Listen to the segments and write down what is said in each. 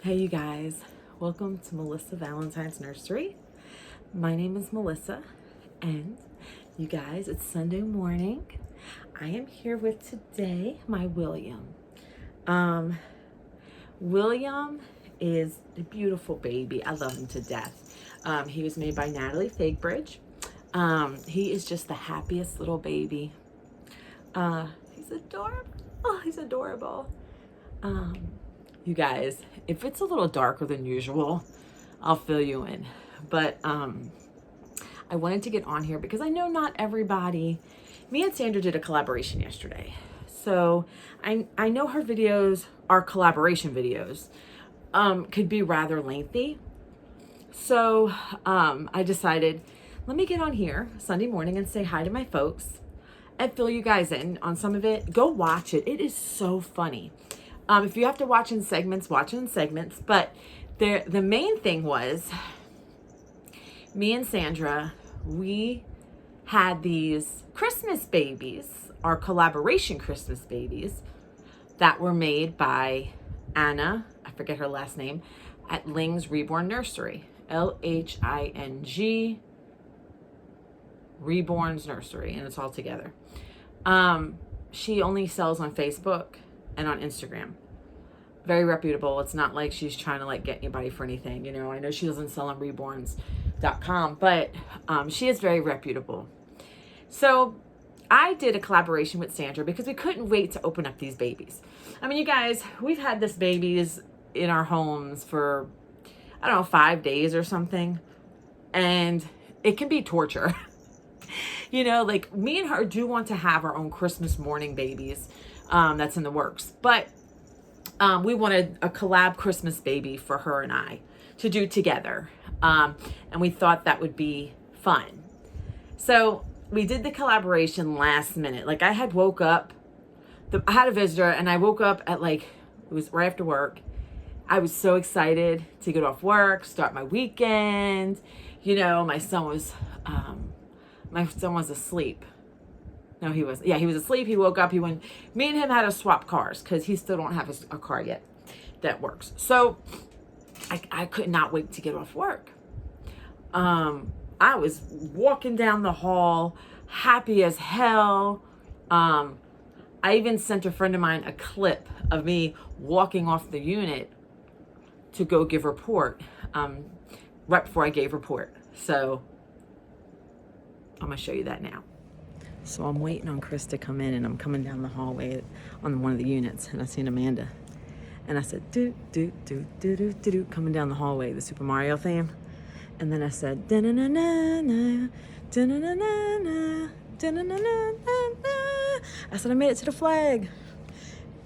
Hey you guys, welcome to Melissa Valentine's Nursery. My name is Melissa, and you guys, it's Sunday morning. I am here with today my William. William is a beautiful baby. I love him to death. He was made by Natalie Fakebridge. He is just the happiest little baby. He's adorable. Oh, he's adorable. You guys, if it's a little darker than usual, I'll fill you in. But I wanted to get on here because I know not everybody, me and Sandra did a collaboration yesterday. So I know her videos, our collaboration videos, could be rather lengthy. So I decided, let me get on here Sunday morning and say hi to my folks and fill you guys in on some of it. Go watch it. It is so funny. If you have to watch in segments, watch in segments. But the main thing was, me and Sandra, we had these Christmas babies, our collaboration Christmas babies, that were made by Anna, I forget her last name, at Ling's Reborn Nursery. L-H-I-N-G, Reborn's Nursery, and it's all together. She only sells on Facebook and on Instagram. Very reputable. It's not like she's trying to like get anybody for anything. You know, I know she doesn't sell on reborns.com, but she is very reputable. So I did a collaboration with Sandra because we couldn't wait to open up these babies. I mean, you guys, we've had this babies in our homes for, I don't know, 5 days or something. And it can be torture. You know, like me and her do want to have our own Christmas morning babies. That's in the works. But we wanted a collab Christmas baby for her and I to do together. And we thought that would be fun. So we did the collaboration last minute. Like I had woke up, I had a visitor and I woke up at like, it was right after work. I was so excited to get off work, start my weekend. You know, my son was asleep. No, he was. Yeah, he was asleep. He woke up. Me and him had to swap cars because he still don't have a car yet that works. So I could not wait to get off work. I was walking down the hall, happy as hell. I even sent a friend of mine a clip of me walking off the unit to go give report, right before I gave report. So I'm gonna show you that now. So I'm waiting on Chris to come in, and I'm coming down the hallway on one of the units, and I seen Amanda. And I said, do, do, do, do, do, do, do, coming down the hallway, the Super Mario theme. And then I said, da-na-na-na-na, da-na-na-na-na, da-na-na-na-na. I said, I made it to the flag.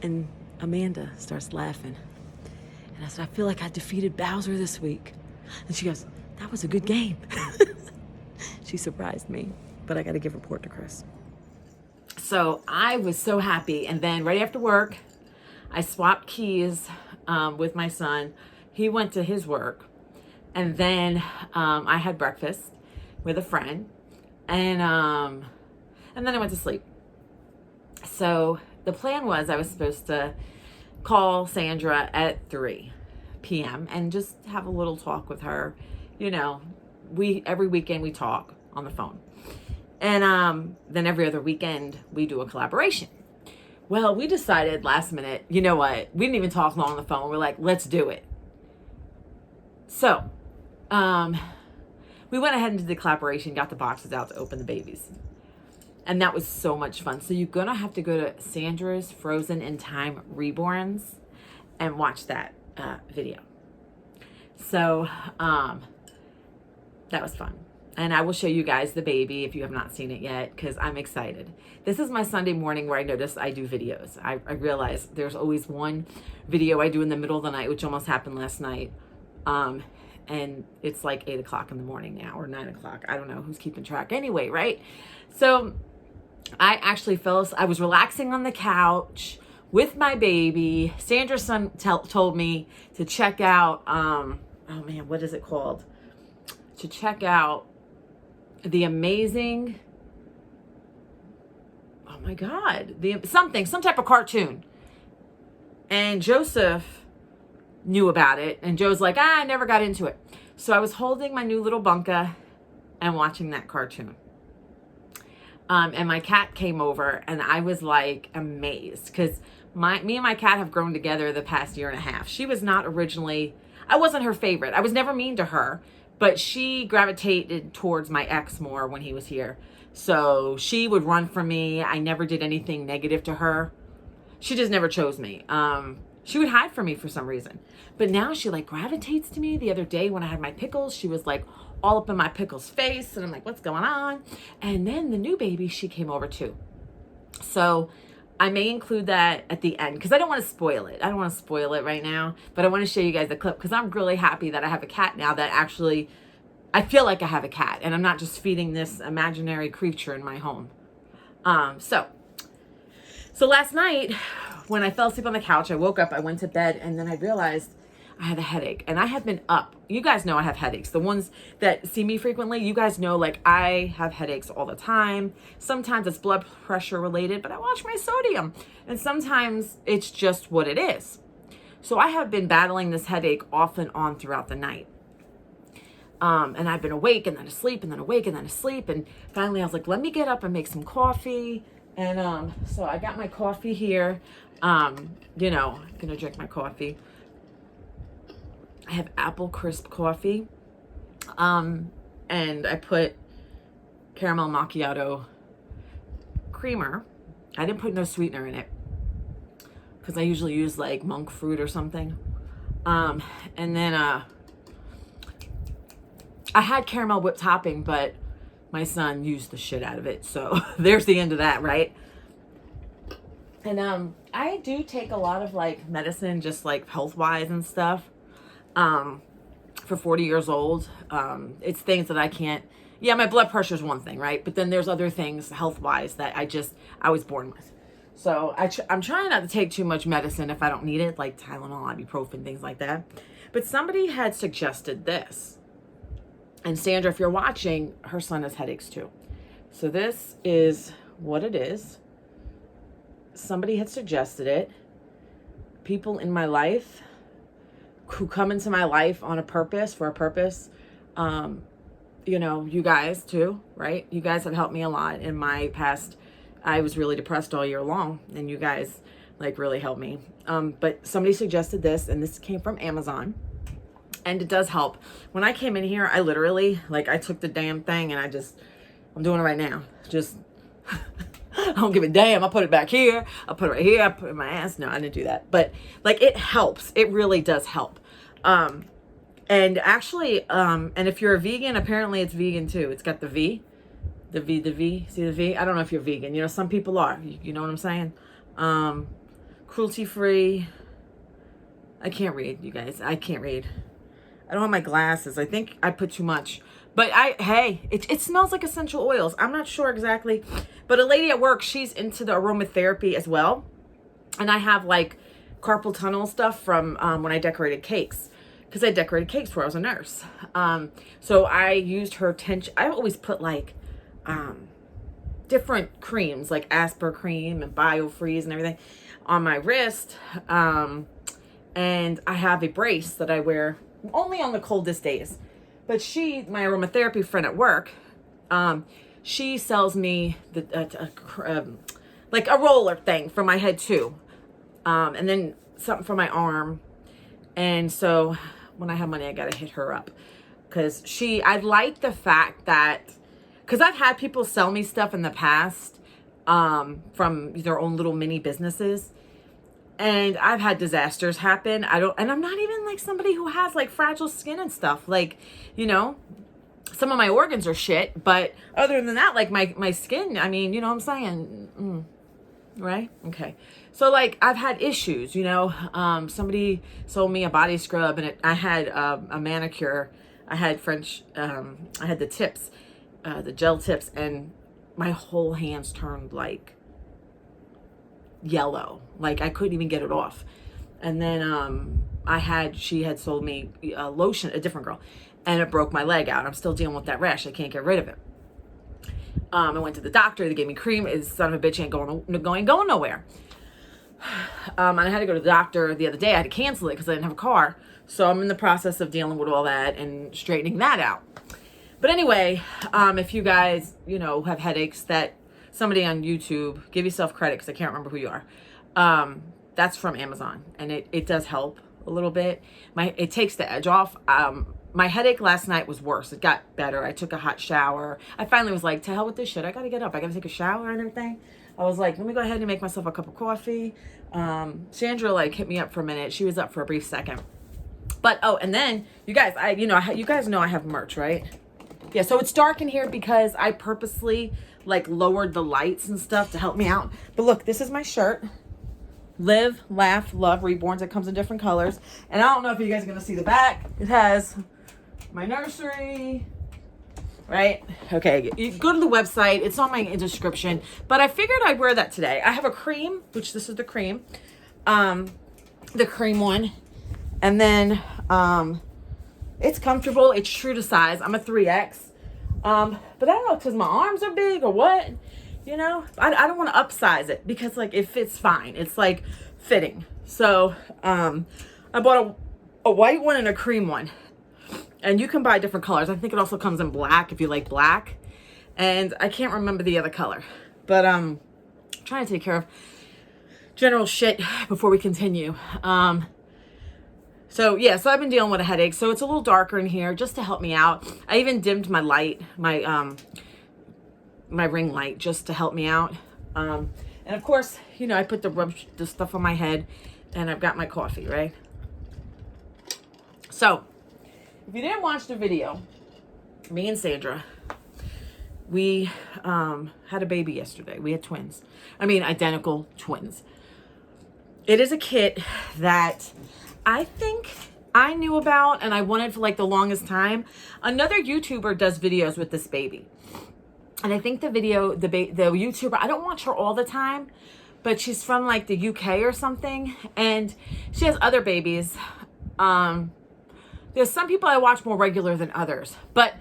And Amanda starts laughing. And I said, I feel like I defeated Bowser this week. And she goes, that was a good game. She surprised me. But I got to give report to Chris. So I was so happy. And then right after work, I swapped keys with my son. He went to his work. And then I had breakfast with a friend. And then I went to sleep. So the plan was I was supposed to call Sandra at 3 p.m. and just have a little talk with her. You know, every weekend we talk on the phone. And then every other weekend we do a collaboration. Well, we decided last minute, you know what? We didn't even talk long on the phone. We're like, let's do it. So we went ahead and did the collaboration, got the boxes out to open the babies. And that was so much fun. So you're going to have to go to Sandra's Frozen in Time Reborns and watch that video. So that was fun. And I will show you guys the baby if you have not seen it yet, because I'm excited. This is my Sunday morning where I notice I do videos. I realize there's always one video I do in the middle of the night, which almost happened last night. And it's like 8 o'clock in the morning now, or 9 o'clock. I don't know who's keeping track anyway, right? So I actually I was relaxing on the couch with my baby. Sandra's son told me to check out, oh man, what is it called? To check out the amazing, oh my God, some type of cartoon. And Joseph knew about it. And Joe's like, I never got into it. So I was holding my new little Bunka and watching that cartoon. And my cat came over, and I was like amazed because me and my cat have grown together the past year and a half. She was not originally, I wasn't her favorite. I was never mean to her, but she gravitated towards my ex more when he was here. So she would run from me. I never did anything negative to her. She just never chose me. She would hide from me for some reason. But now she like gravitates to me. The other day when I had my pickles, she was like all up in my pickles face. And I'm like, what's going on? And then the new baby, she came over too. So I may include that at the end because I don't want to spoil it. I don't want to spoil it right now. But I want to show you guys the clip because I'm really happy that I have a cat now that actually, I feel like I have a cat. And I'm not just feeding this imaginary creature in my home. So last night, when I fell asleep on the couch, I woke up, I went to bed, and then I realized I had a headache. And I have been up. You guys know I have headaches. The ones that see me frequently, you guys know, like, I have headaches all the time. Sometimes it's blood pressure related, but I watch my sodium. And sometimes it's just what it is. So I have been battling this headache off and on throughout the night. And I've been awake and then asleep and then awake and then asleep. And finally I was like, let me get up and make some coffee. And so I got my coffee here. You know, I'm gonna drink my coffee. I have apple crisp coffee. And I put caramel macchiato creamer. I didn't put no sweetener in it because I usually use like monk fruit or something. And then I had caramel whipped topping, but my son used the shit out of it. So there's the end of that, right? And I do take a lot of like medicine, just like health-wise and stuff. For 40 years old, it's things that I can't, yeah, my blood pressure is one thing, right? But then there's other things health-wise that I was born with. So I'm trying not to take too much medicine if I don't need it, like Tylenol, ibuprofen, things like that. But somebody had suggested this. And Sandra, if you're watching, her son has headaches too. So this is what it is. Somebody had suggested it. People in my life who come into my life on a purpose, for a purpose. You know, you guys too, right? You guys have helped me a lot in my past. I was really depressed all year long, and you guys like really helped me. But somebody suggested this, and this came from Amazon. And it does help. When I came in here, I literally, like, I took the damn thing and I'm doing it right now. Just, I don't give a damn. I put it back here. I put it right here. I put it in my ass. No, I didn't do that. But, like, it helps. It really does help. And actually, and if you're a vegan, apparently it's vegan too. It's got the V. The V. See the V? I don't know if you're vegan. You know, some people are. You know what I'm saying? Cruelty-free. I can't read, you guys. I can't read. I don't have my glasses. I think I put too much. But hey, it smells like essential oils. I'm not sure exactly. But a lady at work, she's into the aromatherapy as well. And I have like carpal tunnel stuff from when I decorated cakes. Because I decorated cakes before I was a nurse. So I used her tension. I always put like different creams, like Asper cream and BioFreeze and everything on my wrist. And I have a brace that I wear only on the coldest days. But my aromatherapy friend at work, she sells me like a roller thing for my head too. And then something for my arm. And so when I have money, I got to hit her up. Because I like the fact that, because I've had people sell me stuff in the past from their own little mini businesses. And I've had disasters happen. And I'm not even like somebody who has like fragile skin and stuff. Like, you know, some of my organs are shit. But other than that, like my skin, I mean, you know what I'm saying? Right? Okay. So like I've had issues, you know, somebody sold me a body scrub and I had a manicure. I had I had the tips, the gel tips, and my whole hands turned like yellow. Like I couldn't even get it off. And then she had sold me a lotion, a different girl, and it broke my leg out. I'm still dealing with that rash. I can't get rid of it. I went to the doctor. They gave me cream. Son of a bitch ain't going nowhere. And I had to go to the doctor the other day. I had to cancel it because I didn't have a car. So I'm in the process of dealing with all that and straightening that out. But anyway, if you guys, you know, have headaches, that somebody on YouTube, give yourself credit because I can't remember who you are. That's from Amazon, and it does help a little bit. It takes the edge off. My headache last night was worse. It got better. I took a hot shower. I finally was like, to hell with this shit. I got to get up. I got to take a shower and everything. I was like, let me go ahead and make myself a cup of coffee. Sandra like hit me up for a minute. She was up for a brief second. But, oh, and then you guys, you guys know I have merch, right? Yeah, so it's dark in here because I purposely like lowered the lights and stuff to help me out. But look, this is my shirt. Live, laugh, love, reborns. It comes in different colors. And I don't know if you guys are going to see the back. It has my nursery, right? Okay, you go to the website. It's on my description. But I figured I'd wear that today. I have a cream, which this is the cream. The cream one. And then it's comfortable. It's true to size. I'm a 3X. But I don't know, because my arms are big or what. You know, I don't want to upsize it because like it fits fine. It's like fitting. So I bought a white one and a cream one. And you can buy different colors. I think it also comes in black if you like black. And I can't remember the other color. But trying to take care of general shit before we continue. So yeah, so I've been dealing with a headache. So it's a little darker in here just to help me out. I even dimmed my light, my ring light just to help me out. And of course, you know, I put the stuff on my head and I've got my coffee, right? So if you didn't watch the video, me and Sandra, we had a baby yesterday. We had twins. I mean, identical twins. It is a kit that I think I knew about and I wanted for like the longest time. Another YouTuber does videos with this baby. And I think the YouTuber, I don't watch her all the time, but she's from like the UK or something. And she has other babies. There's some people I watch more regular than others, but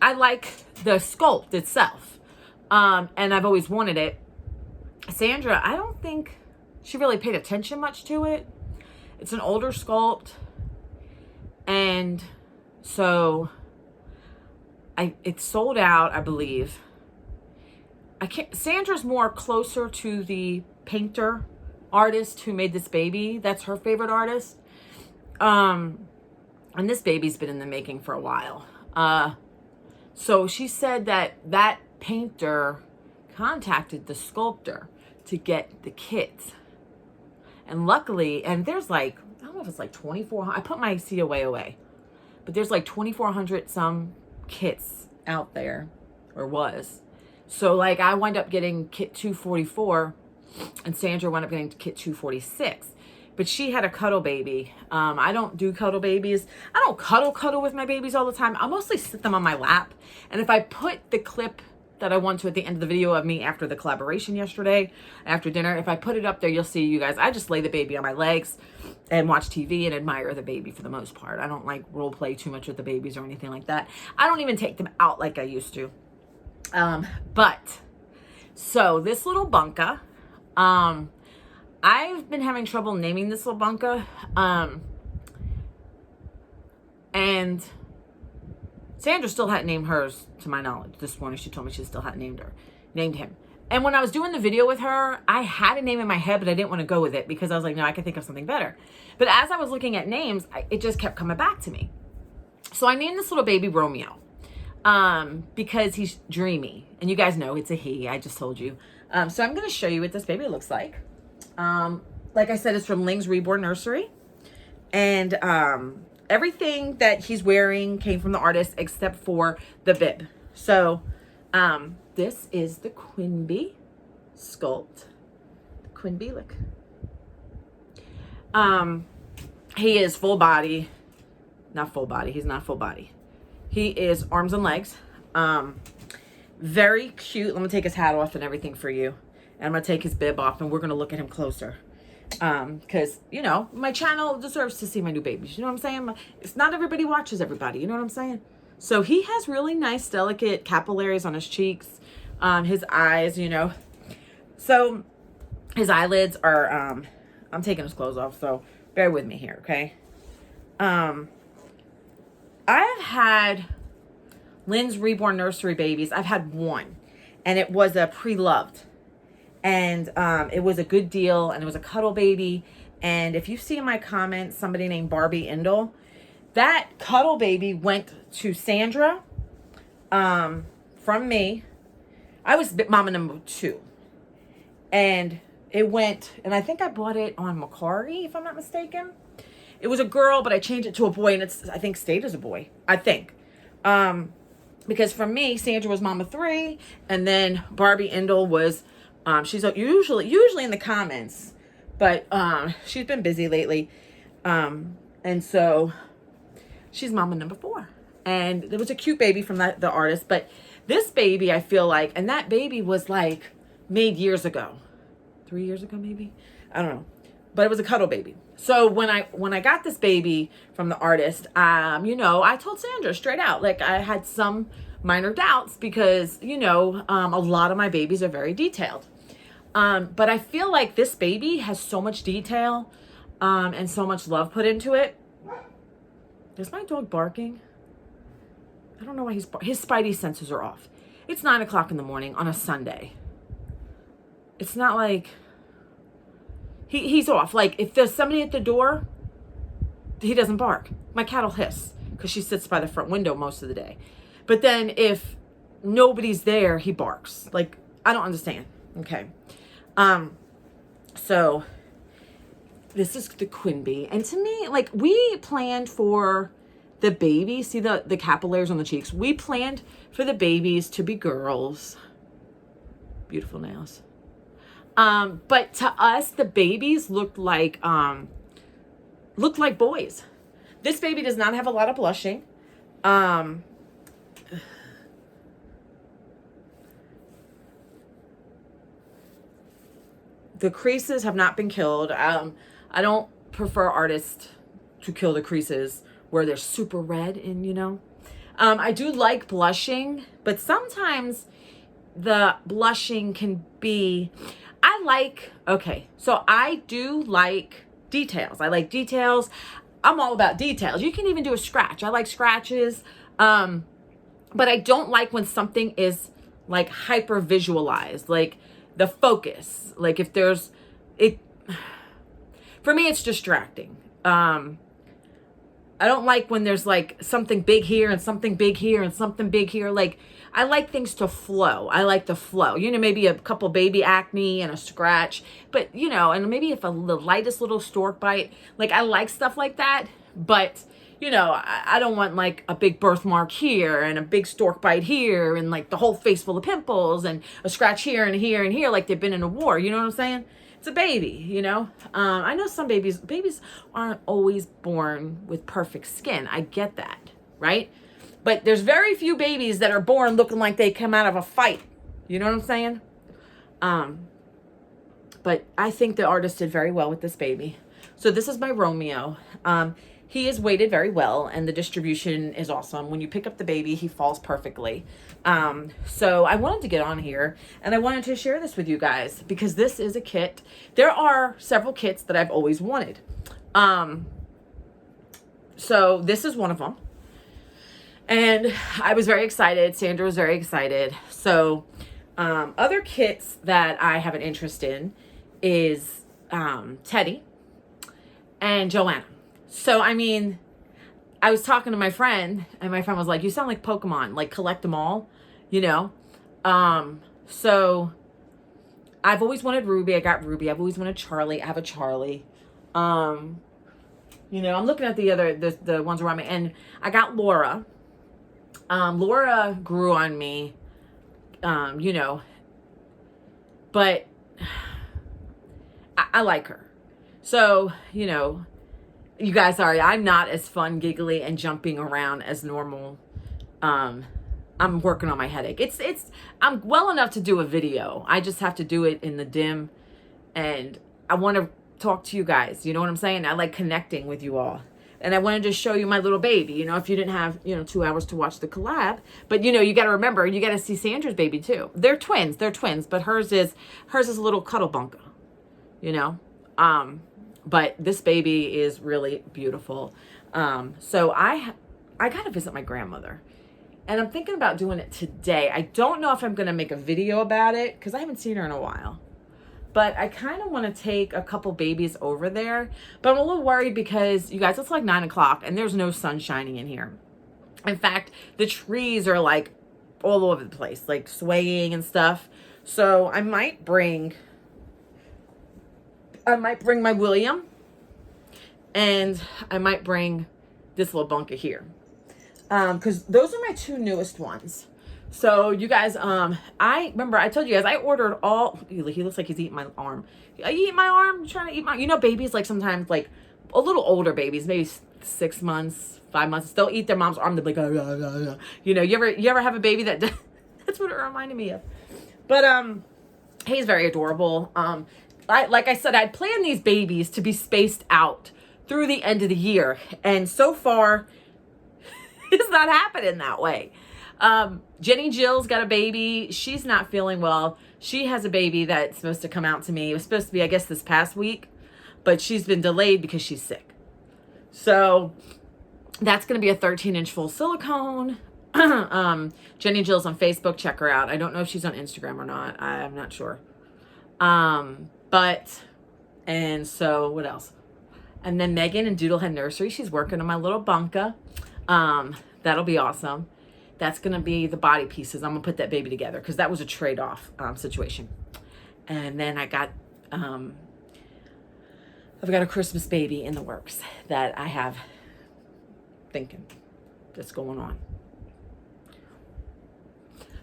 I like the sculpt itself. And I've always wanted it. Sandra, I don't think she really paid attention much to it. It's an older sculpt. And so it's sold out, I believe. Sandra's more closer to the painter artist who made this baby. That's her favorite artist. And this baby's been in the making for a while. So she said that painter contacted the sculptor to get the kit. And luckily, and there's like, I don't know if it's like 2,400. I put my COA away. But there's like 2,400 some kits out there, or was. So like I wound up getting kit 244 and Sandra wound up getting kit 246. But she had a cuddle baby. I don't do cuddle babies. I don't cuddle with my babies all the time. I mostly sit them on my lap. And if I put the clip that I want to at the end of the video of me after the collaboration yesterday, after dinner, if I put it up there, you'll see you guys. I just lay the baby on my legs and watch TV and admire the baby for the most part. I don't like role play too much with the babies or anything like that. I don't even take them out like I used to. But so this little Bunka, I've been having trouble naming this little Bunka. And Sandra still hadn't named hers to my knowledge. This morning she told me she still hadn't named him. And when I was doing the video with her, I had a name in my head, but I didn't want to go with it because I was like, no, I can think of something better. But as I was looking at names, it just kept coming back to me. So I named this little baby Romeo. Because he's dreamy. And you guys know it's a he. I just told you. So I'm going to show you what this baby looks like. Like I said, it's from Ling's Reborn Nursery. And everything that he's wearing came from the artist except for the bib. So this is the quinbee sculpt. The quinbee, look. He is full body. Not full body. He's not full body. He is arms and legs. Very cute. Let me take his hat off and everything for you. And I'm going to take his bib off and we're going to look at him closer. Because, you know, my channel deserves to see my new babies. You know what I'm saying? It's not everybody watches everybody. You know what I'm saying? So he has really nice, delicate capillaries on his cheeks. His eyes, you know. So his eyelids are, I'm taking his clothes off, so bear with me here, okay? I've had Lynn's reborn nursery babies. I've had one, and it was a pre-loved, and it was a good deal, and it was a cuddle baby. And if you see in my comments somebody named Barbie Indle, that cuddle baby went to Sandra from me. I was mama number 2, and it went, and I think I bought it on Macari, if I'm not mistaken. It was a girl, but I changed it to a boy, and it's, I think, stayed as a boy. I think. Because for me, Sandra was mama 3, and then Barbie Indle was, she's usually in the comments, but she's been busy lately. And so she's mama number 4. And there was a cute baby from the artist, but this baby, I feel like, and that baby was like made years ago. 3 years ago, maybe? I don't know. But it was a cuddle baby. So when I got this baby from the artist, you know, I told Sandra straight out, like, I had some minor doubts because, you know, a lot of my babies are very detailed. But I feel like this baby has so much detail and so much love put into it. Is my dog barking? I don't know why his spidey senses are off. It's 9 o'clock in the morning on a Sunday. It's not like he's off. Like, if there's somebody at the door, he doesn't bark. My cat will hiss because she sits by the front window most of the day. But then if nobody's there, he barks. Like, I don't understand. Okay. So this is the quinbee. And to me, like, we planned for the baby. See the capillaries on the cheeks? We planned for the babies to be girls. Beautiful nails. But to us, the babies looked like boys. This baby does not have a lot of blushing. The creases have not been killed. I don't prefer artists to kill the creases where they're super red and, you know. I do like blushing, but sometimes the blushing can be... so I do like details. I like details. I'm all about details. You can even do a scratch. I like scratches. But I don't like when something is like hyper visualized, like the focus. Like if there's it, for me, it's distracting. I don't like when there's like something big here and something big here and something big here. Like, I like things to flow. I like the flow. You know, maybe a couple baby acne and a scratch, but you know, and maybe if the lightest little stork bite, like I like stuff like that, but you know, I don't want like a big birthmark here and a big stork bite here and like the whole face full of pimples and a scratch here and here and here like they've been in a war. You know what I'm saying? It's a baby, you know? I know some babies aren't always born with perfect skin. I get that, right? But there's very few babies that are born looking like they come out of a fight. You know what I'm saying? But I think the artist did very well with this baby. So this is my Romeo. He is weighted very well, and the distribution is awesome. When you pick up the baby, he falls perfectly. So I wanted to get on here, and I wanted to share this with you guys, because this is a kit. There are several kits that I've always wanted. So this is one of them. And I was very excited. Sandra was very excited. So other kits that I have an interest in is Teddy and Joanna. So, I mean, I was talking to my friend, and my friend was like, you sound like Pokemon, like collect them all, you know? So I've always wanted Ruby. I got Ruby. I've always wanted Charlie. I have a Charlie. You know, I'm looking at the ones around me, and I got Laura. Laura grew on me, you know, but I like her. So, you know, you guys, sorry, I'm not as fun, giggly, and jumping around as normal. I'm working on my headache. I'm well enough to do a video. I just have to do it in the dim, and I want to talk to you guys. You know what I'm saying? I like connecting with you all. And I wanted to show you my little baby, you know, if you didn't have, you know, 2 hours to watch the collab. But, you know, you got to remember, you got to see Sandra's baby too. They're twins, but hers is a little cuddle bunka. you know. But this baby is really beautiful. So I gotta visit my grandmother, and I'm thinking about doing it today. I don't know if I'm gonna make a video about it because I haven't seen her in a while. But I kind of want to take a couple babies over there. But I'm a little worried because, you guys, it's like 9 o'clock and there's no sun shining in here. In fact, the trees are like all over the place, like swaying and stuff. So I might bring my William, and I might bring this little Bunka here. Because those are my two newest ones. So you guys, I remember I told you guys I ordered all. He looks like he's eating my arm. Are you eating my arm? Trying to eat my? You know, babies like sometimes like a little older babies, maybe 6 months, 5 months, they'll eat their mom's arm. They'll be like, oh. You know, you ever have a baby that? That's what it reminded me of. But he's very adorable. Like I said, I'd planned these babies to be spaced out through the end of the year, and so far, it's not happening that way. Jenny Jill's got a baby. She's not feeling well. She has a baby that's supposed to come out to me. It was supposed to be, I guess, this past week, but she's been delayed because she's sick. So that's going to be a 13-inch full silicone. Jenny Jill's on Facebook. Check her out. I don't know if she's on Instagram or not. I'm not sure. And so what else? And then Megan in Doodlehead Nursery. She's working on my little Bunka. That'll be awesome. That's going to be the body pieces. I'm going to put that baby together because that was a trade-off situation. And then I've got a Christmas baby in the works that I have thinking that's going on.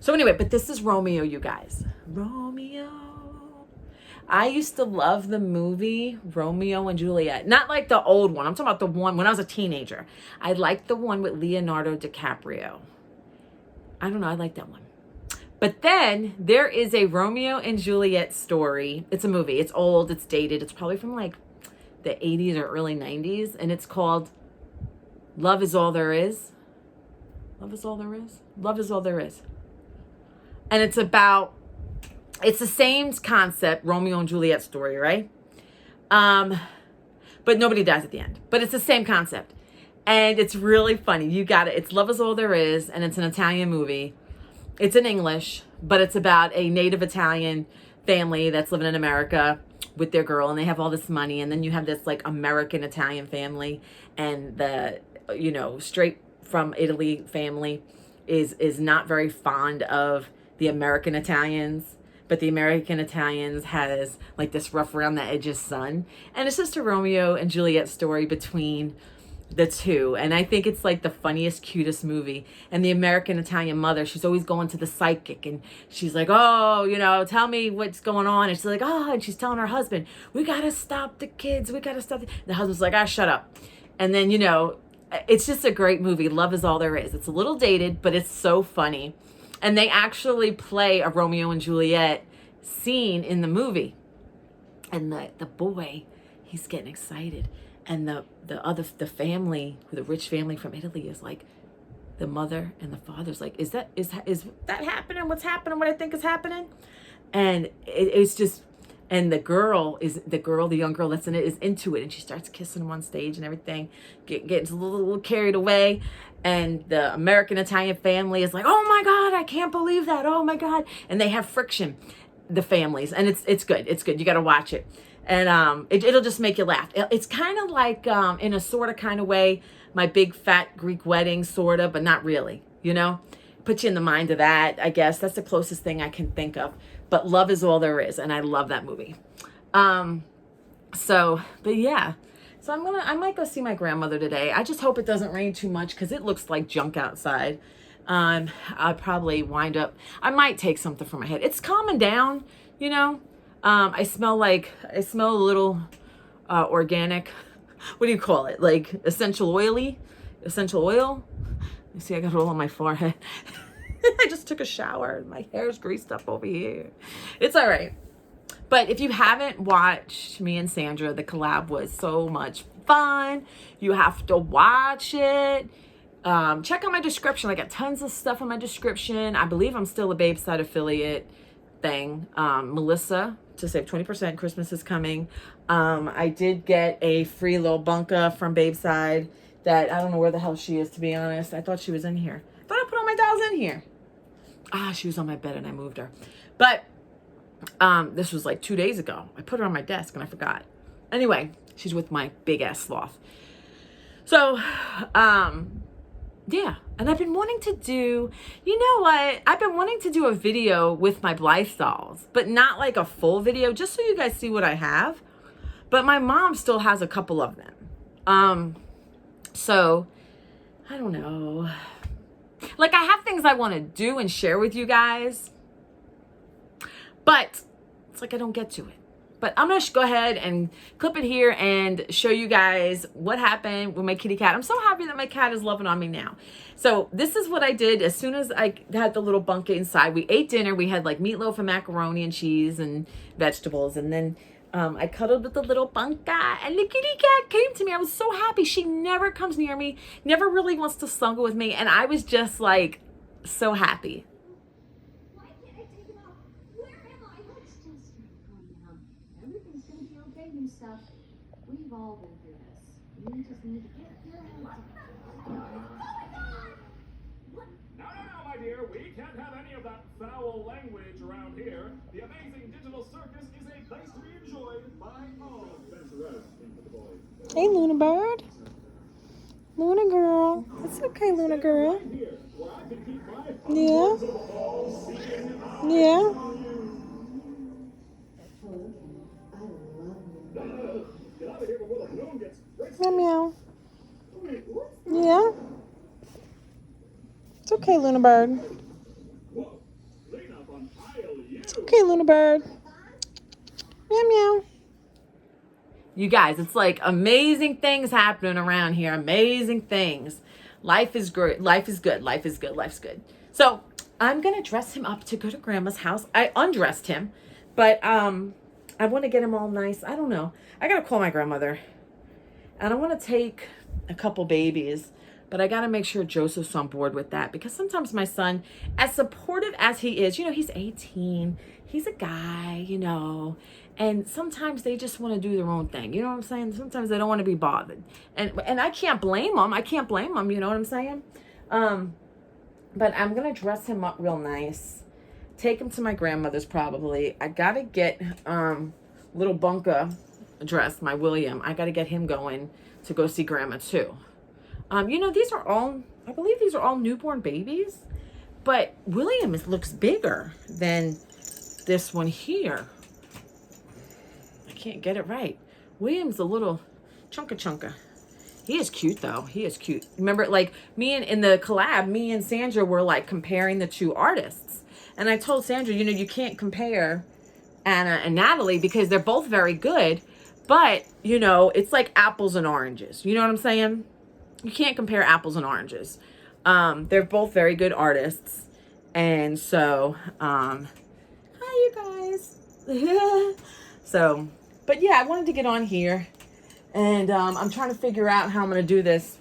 So anyway, but this is Romeo, you guys. Romeo. I used to love the movie Romeo and Juliet. Not like the old one. I'm talking about the one when I was a teenager. I liked the one with Leonardo DiCaprio. I don't know. I like that one. But then there is a Romeo and Juliet story. It's a movie. It's old. It's dated. It's probably from like the 80s or early 90s. And it's called Love Is All There Is. Love Is All There Is? Love Is All There Is. And it's the same concept, Romeo and Juliet story, right? But nobody dies at the end. But it's the same concept. And it's really funny. You got it. It's Love Is All There Is, and it's an Italian movie. It's in English, but it's about a native Italian family that's living in America with their girl, and they have all this money. And then you have this like American Italian family, and the, you know, straight from Italy family is not very fond of the American Italians. But the American Italians has like this rough around the edges son. And it's just a Romeo and Juliet story between the two. And I think it's like the funniest, cutest movie. And the American Italian mother, she's always going to the psychic. And she's like, oh, you know, tell me what's going on. And she's like, oh, and she's telling her husband, we got to stop the kids. We got to stop. The husband's like, shut up. And then, you know, it's just a great movie. Love Is All There Is. It's a little dated, but it's so funny. And they actually play a Romeo and Juliet scene in the movie. And the boy, he's getting excited. And the family, the rich family from Italy is like, the mother and the father's like, is that happening? What's happening? What I think is happening? And it's just, and the young girl that's in it is into it. And she starts kissing him on stage and everything, gets a little carried away. And the American Italian family is like, oh my God, I can't believe that. Oh my God. And they have friction, the families. And it's good. It's good. You got to watch it. And it'll just make you laugh. It's kind of like, in a sort of kind of way, My Big Fat Greek Wedding, sort of, but not really, you know? Put you in the mind of that, I guess. That's the closest thing I can think of. But Love Is All There Is, and I love that movie. But yeah. So I might go see my grandmother today. I just hope it doesn't rain too much because it looks like junk outside. I'll probably I might take something for my head. It's calming down, you know? I smell a little organic, what do you call it? Like essential oil. You see, I got it all on my forehead. I just took a shower and my hair's greased up over here. It's all right. But if you haven't watched me and Sandra, the collab was so much fun. You have to watch it. Check out my description. I got tons of stuff in my description. I believe I'm still a Babeside affiliate thing. Melissa to save 20%. Christmas is coming. I did get a free little Bunka from Babeside that I don't know where the hell she is, to be honest. I thought she was in here. I thought I put all my dolls in here. She was on my bed and I moved her. But this was like 2 days ago. I put her on my desk and I forgot. Anyway, she's with my big ass sloth. So, yeah. And I've been wanting to do, you know what? I've been wanting to do a video with my Blythe dolls, but not like a full video, just so you guys see what I have. But my mom still has a couple of them. So, I don't know. Like, I have things I want to do and share with you guys, but it's like I don't get to it. But I'm going to go ahead and clip it here and show you guys what happened with my kitty cat. I'm so happy that my cat is loving on me now. So this is what I did as soon as I had the little Bunka inside. We ate dinner. We had like meatloaf and macaroni and cheese and vegetables. And then I cuddled with the little Bunka, and the kitty cat came to me. I was so happy. She never comes near me, never really wants to snuggle with me. And I was just like so happy. Why can't I take it off? Where am I? Let's just calm down. Everything's gonna be okay, new stuff. We've all been through this. You just need to get your head down. No, my dear. We can't have any of that foul language around here. The amazing digital circus is a place to be enjoyed by all. Hey, Luna Bird. Luna girl. It's okay, Luna girl. Yeah. Yeah. Meow meow. Yeah. It's okay, Luna Bird. It's okay, Luna Bird. Meow meow. You guys, it's like amazing things happening around here. Amazing things. Life is great. Life is good. Life is good. Life's good. So I'm going to dress him up to go to Grandma's house. I undressed him, but I want to get him all nice. I don't know. I got to call my grandmother. And I want to take a couple babies, but I got to make sure Joseph's on board with that, because sometimes my son, as supportive as he is, you know, he's 18. He's a guy, you know, and sometimes they just want to do their own thing. You know what I'm saying? Sometimes they don't want to be bothered. And I can't blame them. I can't blame them. You know what I'm saying? But I'm going to dress him up real nice. Take him to my grandmother's probably. I got to get little Bunka dressed, my William. I got to get him going to go see Grandma too. You know, these are all, I believe these are all newborn babies. But William looks bigger than this one here. I can't get it right. William's a little chunka. He is cute though. He is cute. Remember, like me and in the collab, me and Sandra were like comparing the two artists. And I told Sandra, you know, you can't compare Anna and Natalie because they're both very good. But, you know, it's like apples and oranges. You know what I'm saying? You can't compare apples and oranges. They're both very good artists. And so, hi you guys. So, but yeah, I wanted to get on here. And I'm trying to figure out how I'm going to do this.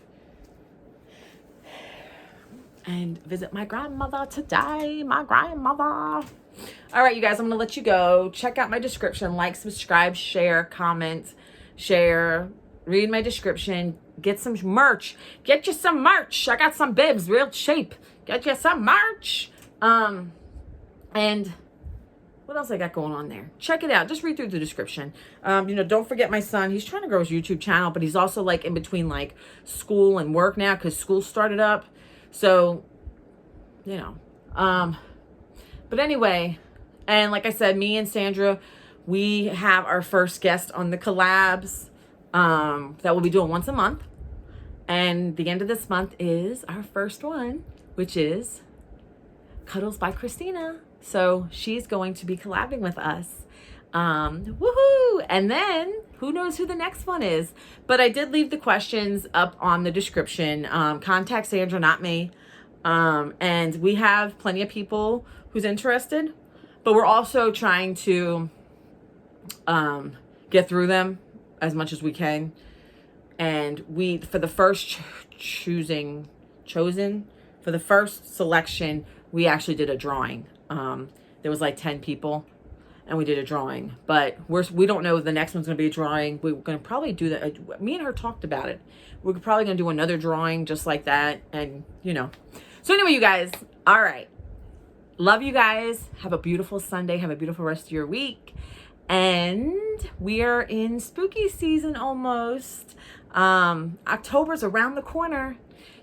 And visit my grandmother today. My grandmother. All right, you guys, I'm going to let you go. Check out my description. Like, subscribe, share, comment, share. Read my description. Get some merch. Get you some merch. I got some bibs, real cheap. Get you some merch. And what else I got going on there? Check it out. Just read through the description. You know, don't forget my son. He's trying to grow his YouTube channel, but he's also like in between like school and work now because school started up. So, you know, but anyway, and like I said, me and Sandra, we have our first guest on the collabs that we'll be doing once a month. And the end of this month is our first one, which is Cuddles by Christina. So she's going to be collabing with us. Woohoo! And then who knows who the next one is. But I did leave the questions up on the description. Contact Sandra, not me. And we have plenty of people who's interested. But we're also trying to get through them as much as we can. And we, for the first chosen, for the first selection, we actually did a drawing. There was like 10 people. and we did a drawing. But we don't know if the next one's going to be a drawing. We're going to probably do that. Me and her talked about it. We're probably going to do another drawing just like that. And, you know. So anyway, you guys. All right. Love you guys. Have a beautiful Sunday. Have a beautiful rest of your week. And we are in spooky season almost. October's around the corner.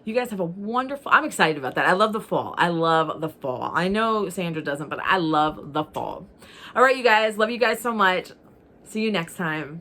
You guys have a wonderful, I'm excited about that. I love the fall. I love the fall. I know Sandra doesn't, but I love the fall. All right, you guys. Love you guys so much. See you next time.